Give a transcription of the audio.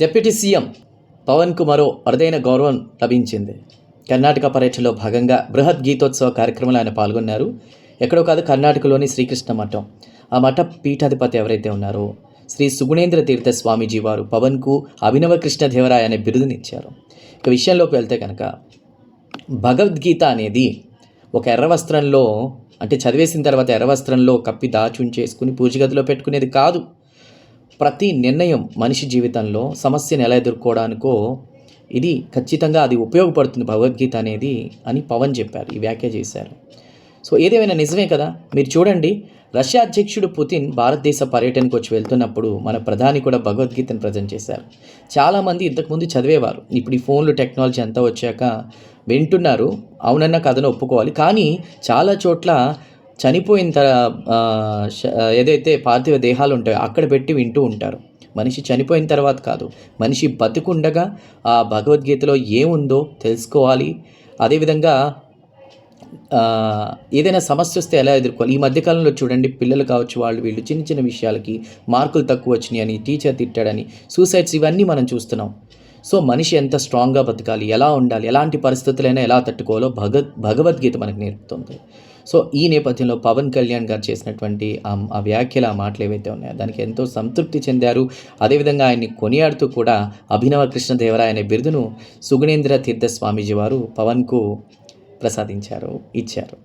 Deputy CM పవన్కు మరో అరుదైన గౌరవం లభించింది. కర్ణాటక పర్యటనలో భాగంగా బృహత్ గీతోత్సవ కార్యక్రమంలో ఆయన పాల్గొన్నారు. ఎక్కడో కాదు, కర్ణాటకలోని శ్రీకృష్ణ మఠం. ఆ మఠ పీఠాధిపతి ఎవరైతే ఉన్నారో శ్రీ సుగుణేంద్ర తీర్థ స్వామీజీ వారు పవన్కు అభినవ కృష్ణదేవరాయ అనే బిరుదునిచ్చారు. ఇక విషయంలోకి వెళ్తే కనుక, భగవద్గీత అనేది ఒక ఎర్ర వస్త్రంలో, అంటే చదివేసిన తర్వాత ఎర్ర వస్త్రంలో కప్పి దాచుంచేసుకుని పూజ గదిలో పెట్టుకునేది కాదు. ప్రతి నిర్ణయం మనిషి జీవితంలో సమస్యను ఎలా ఎదుర్కోవడానికో ఇది ఖచ్చితంగా అది ఉపయోగపడుతుంది భగవద్గీత అనేది అని పవన్ చెప్పారు, ఈ వ్యాఖ్య చేశారు. సో ఏదేమైనా నిజమే కదా. మీరు చూడండి, రష్యా అధ్యక్షుడు పుతిన్ భారతదేశ పర్యటనకు వచ్చి వెళ్తున్నప్పుడు మన ప్రధాని కూడా భగవద్గీతను ప్రజెంట్ చేశారు. చాలామంది ఇంతకుముందు చదివేవారు, ఇప్పుడు ఈ ఫోన్లు టెక్నాలజీ అంతా వచ్చాక వింటున్నారు. అవునన్న కథను ఒప్పుకోవాలి, కానీ చాలా చోట్ల చనిపోయిన ఏదైతే పార్థివ దేహాలు ఉంటాయో అక్కడ పెట్టి వింటూ ఉంటారు. మనిషి చనిపోయిన తర్వాత కాదు, మనిషి బతికుండగా ఆ భగవద్గీతలో ఏముందో తెలుసుకోవాలి. అదేవిధంగా ఏదైనా సమస్య వస్తే ఎలా ఎదుర్కోవాలి. ఈ మధ్యకాలంలో చూడండి, పిల్లలు కావచ్చు, వాళ్ళు వీళ్ళు చిన్న చిన్న విషయాలకి మార్కులు తక్కువ వచ్చినాయి అని, టీచర్ తిట్టాడని సూసైడ్స్, ఇవన్నీ మనం చూస్తున్నాం. సో మనిషి ఎంత స్ట్రాంగ్గా బతకాలి, ఎలా ఉండాలి, ఎలాంటి పరిస్థితులైనా ఎలా తట్టుకోవాలో భగవద్గీత మనకు నేర్పుతుంది. సో ఈ నేపథ్యంలో పవన్ కళ్యాణ్ గారు చేసినటువంటి ఆ వ్యాఖ్యలు, ఆ మాటలు ఏవైతే ఉన్నాయో దానికి ఎంతో సంతృప్తి చెందారు. అదేవిధంగా ఆయన్ని కొనియాడుతూ కూడా అభినవ కృష్ణదేవరాయ అనే బిరుదును సుగుణేంద్ర తీర్థ స్వామీజీ వారు పవన్కు ప్రసాదించారు, ఇచ్చారు.